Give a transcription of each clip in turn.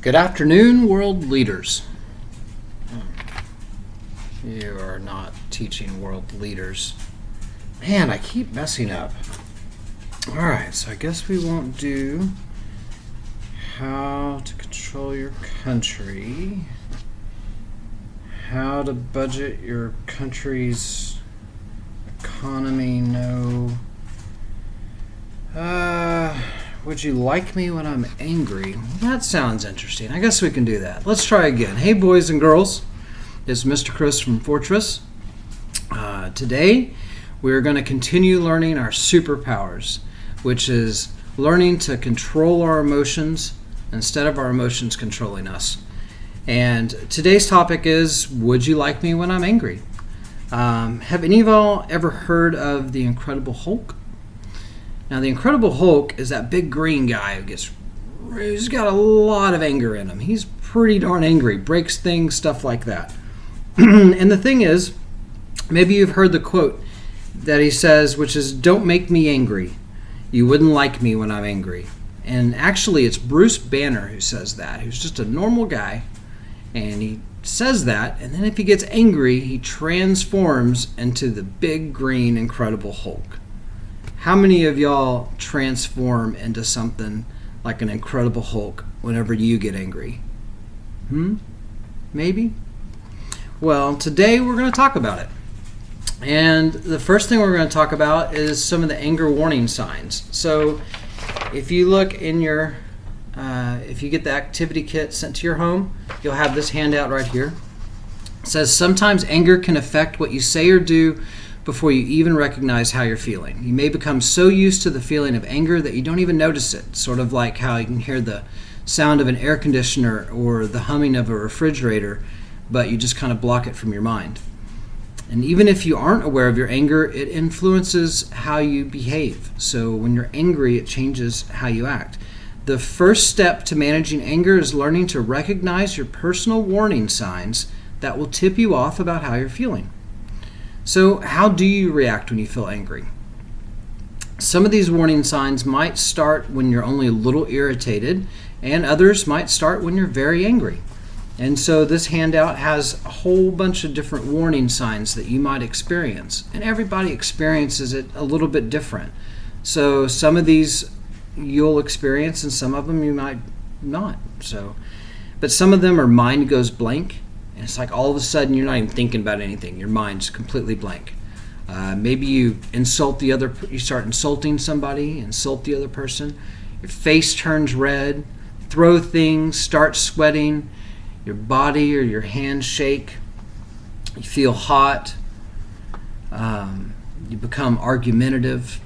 Good afternoon, world leaders. You are not teaching world leaders. Man, I keep messing up. All right, so I guess we won't do how to control your country, how to budget your country's economy, no. Would you like me when I'm angry? Well, that sounds interesting. I guess we can do that. Let's try again. Hey, boys and girls. It's Mr. Chris from Fortress. Today, we're going to continue learning our superpowers, which is learning to control our emotions instead of our emotions controlling us. And today's topic is, would you like me when I'm angry? Have any of y'all ever heard of the Incredible Hulk? Now, the Incredible Hulk is that big green guy who's got a lot of anger in him. He's pretty darn angry, breaks things, stuff like that. And the thing is, maybe you've heard the quote that he says, which is, "Don't make me angry. You wouldn't like me when I'm angry." And actually, it's Bruce Banner who says that, who's just a normal guy. And he says that, and then if he gets angry, he transforms into the big green Incredible Hulk. How many of y'all transform into something like an Incredible Hulk whenever you get angry? Maybe? Well, today we're going to talk about it. And the first thing we're going to talk about is some of the anger warning signs. So if you look in your, if you get the activity kit sent to your home, you'll have this handout right here. It says, sometimes anger can affect what you say or do before you even recognize how you're feeling. You may become so used to the feeling of anger that you don't even notice it, sort of like how you can hear the sound of an air conditioner or the humming of a refrigerator, but you just kind of block it from your mind. And even if you aren't aware of your anger, it influences how you behave. So when you're angry, it changes how you act. The first step to managing anger is learning to recognize your personal warning signs that will tip you off about how you're feeling. So how do you react when you feel angry? Some of these warning signs might start when you're only a little irritated, and others might start when you're very angry. And so this handout has a whole bunch of different warning signs that you might experience. And everybody experiences it a little bit different. So some of these you'll experience and some of them you might not. But some of them are mind goes blank. And it's like all of a sudden you're not even thinking about anything. Your mind's completely blank. Maybe you you start insulting somebody, insult the other person. Your face turns red, throw things, start sweating. Your body or your hands shake. You feel hot. You become argumentative.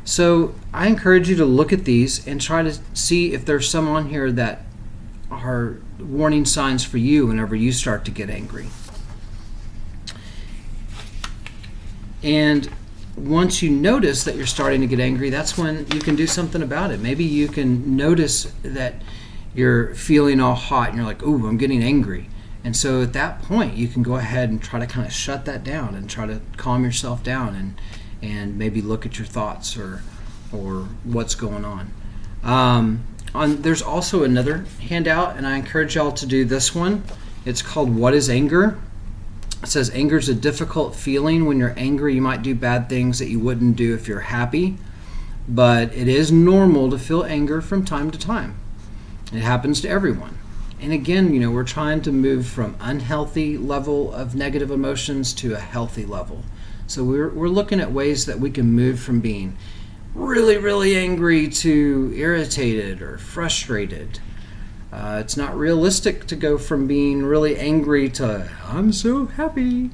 So I encourage you to look at these and try to see if there's some on here that are warning signs for you whenever you start to get angry. And once you notice that you're starting to get angry, that's when you can do something about it. Maybe you can notice that you're feeling all hot and you're like, ooh, I'm getting angry. And so at that point, you can go ahead and try to kind of shut that down and try to calm yourself down and maybe look at your thoughts or what's going on. There's also another handout, and I encourage y'all to do this one. It's called What is Anger? It says anger is a difficult feeling. When you're angry, you might do bad things that you wouldn't do if you're happy, but it is normal to feel anger from time to time. It happens to everyone. And again, we're trying to move from unhealthy level of negative emotions to a healthy level. So we're looking at ways that we can move from being really, really angry to irritated or frustrated. It's not realistic to go from being really angry to, I'm so happy.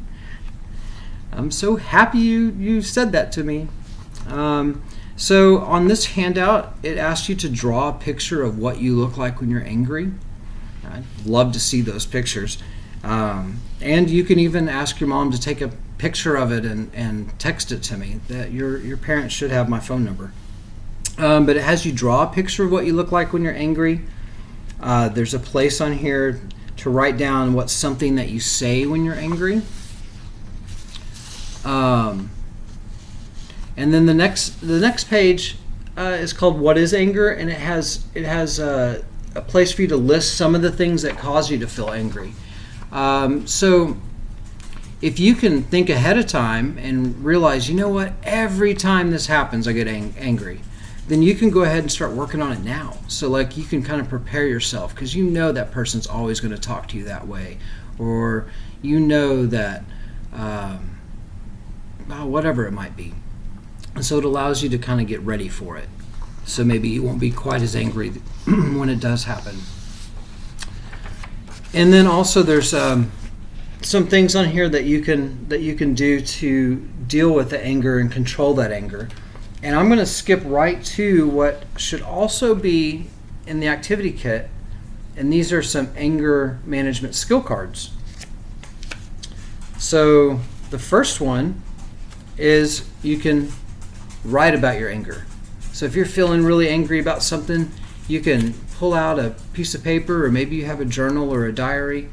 I'm so happy you said that to me. So on this handout, it asks you to draw a picture of what you look like when you're angry. I'd love to see those pictures. And you can even ask your mom to take a picture of it and text it to me. That your parents should have my phone number. But it has you draw a picture of what you look like when you're angry. There's a place on here to write down what's something that you say when you're angry. And then the next page is called What is Anger? And it has a place for you to list some of the things that cause you to feel angry. So if you can think ahead of time and realize, you know what, every time this happens I get angry, then you can go ahead and start working on it now. So like you can kind of prepare yourself, because you know that person's always going to talk to you that way, or you know that whatever it might be. And so it allows you to kind of get ready for it. So maybe you won't be quite as angry when it does happen. And then also there's some things on here that you can do to deal with the anger and control that anger. And I'm going to skip right to what should also be in the activity kit. And these are some anger management skill cards. So the first one is you can write about your anger. So if you're feeling really angry about something, you can pull out a piece of paper, or maybe you have a journal or a diary,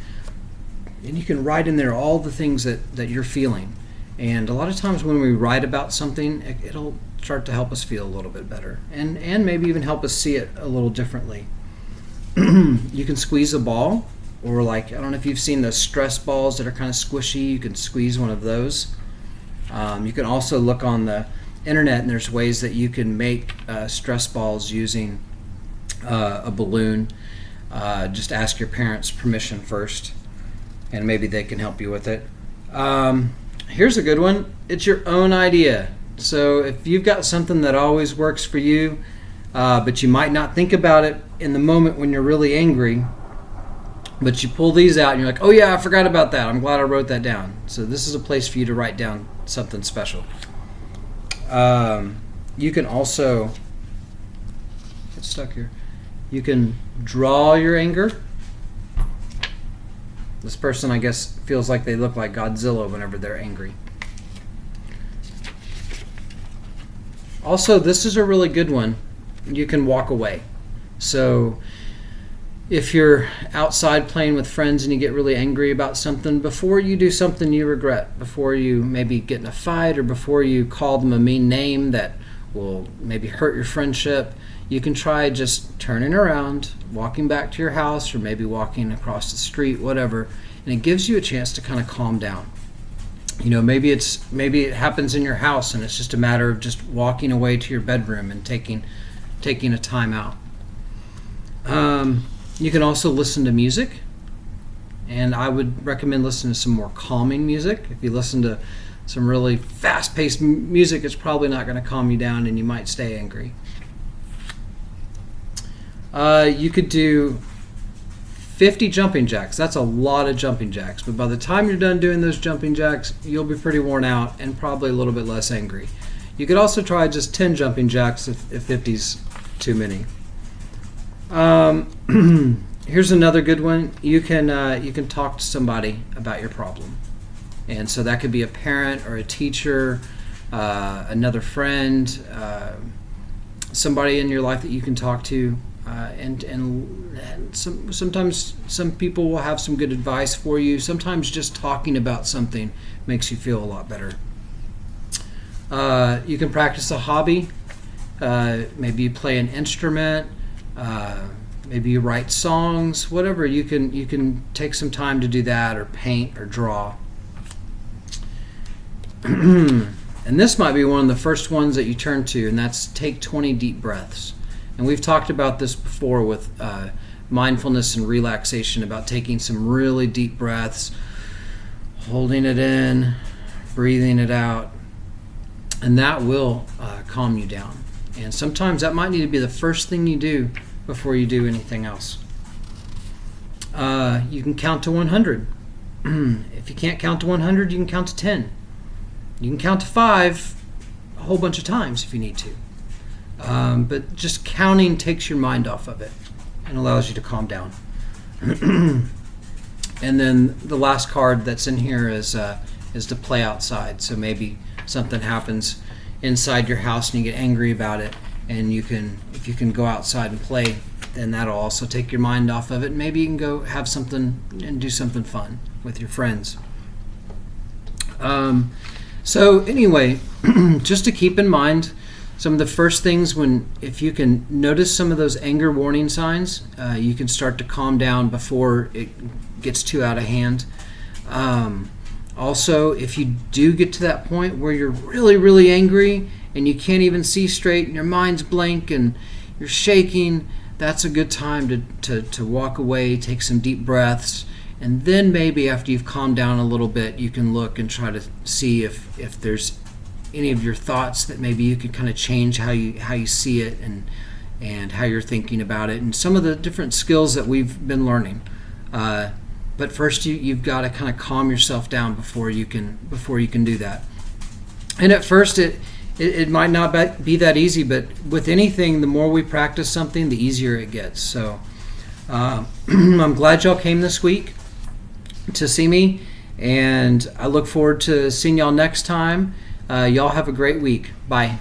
and you can write in there all the things that you're feeling. And a lot of times when we write about something, it'll start to help us feel a little bit better, and maybe even help us see it a little differently. You can squeeze a ball, or like, I don't know if you've seen those stress balls that are kind of squishy. You can squeeze one of those. You can also look on the internet, and there's ways that you can make stress balls using a balloon. Just ask your parents' permission first, and maybe they can help you with it. Here's a good one. It's your own idea. So if you've got something that always works for you, but you might not think about it in the moment when you're really angry, but you pull these out and you're like, oh yeah, I forgot about that. I'm glad I wrote that down. So this is a place for you to write down something special. You can also get stuck here. You can draw your anger. This person, I guess, feels like they look like Godzilla whenever they're angry. Also, this is a really good one. You can walk away. So if you're outside playing with friends and you get really angry about something, before you do something you regret, before you maybe get in a fight, or before you call them a mean name that will maybe hurt your friendship, you can try just turning around, walking back to your house, or maybe walking across the street, whatever, and it gives you a chance to kind of calm down. You know, maybe it happens in your house, and it's just a matter of just walking away to your bedroom and taking a time out. You can also listen to music, and I would recommend listening to some more calming music. If you listen to some really fast-paced music, it's probably not going to calm you down, and you might stay angry. You could do 50 jumping jacks. That's a lot of jumping jacks, but by the time you're done doing those jumping jacks, you'll be pretty worn out and probably a little bit less angry. You could also try just 10 jumping jacks if 50's too many. Here's another good one. You can talk to somebody about your problem, and so that could be a parent or a teacher, another friend, somebody in your life that you can talk to, and sometimes some people will have some good advice for you. Sometimes just talking about something makes you feel a lot better. You can practice a hobby. Maybe you play an instrument. Maybe you write songs. Whatever, you can take some time to do that, or paint or draw. And this might be one of the first ones that you turn to, and that's take 20 deep breaths. And we've talked about this before with mindfulness and relaxation, about taking some really deep breaths, holding it in, breathing it out, and that will calm you down. And sometimes that might need to be the first thing you do before you do anything else. You can count to 100. If you can't count to 100, you can count to 10. You can count to 5 a whole bunch of times if you need to. But just counting takes your mind off of it and allows you to calm down. And then the last card that's in here is to play outside. So maybe something happens inside your house and you get angry about it, and if you can go outside and play, then that'll also take your mind off of it. Maybe you can go have something and do something fun with your friends. So anyway, just to keep in mind, some of the first things, if you can notice some of those anger warning signs, you can start to calm down before it gets too out of hand. Also, if you do get to that point where you're really, really angry and you can't even see straight and your mind's blank and you're shaking, that's a good time to walk away, take some deep breaths, and then maybe after you've calmed down a little bit, you can look and try to see if there's any of your thoughts that maybe you could kind of change how you see it and how you're thinking about it, and some of the different skills that we've been learning. But first, you've got to kind of calm yourself down before you can do that. And at first, it might not be that easy, but with anything, the more we practice something, the easier it gets. So I'm glad y'all came this week to see me, and I look forward to seeing y'all next time. Y'all have a great week. Bye.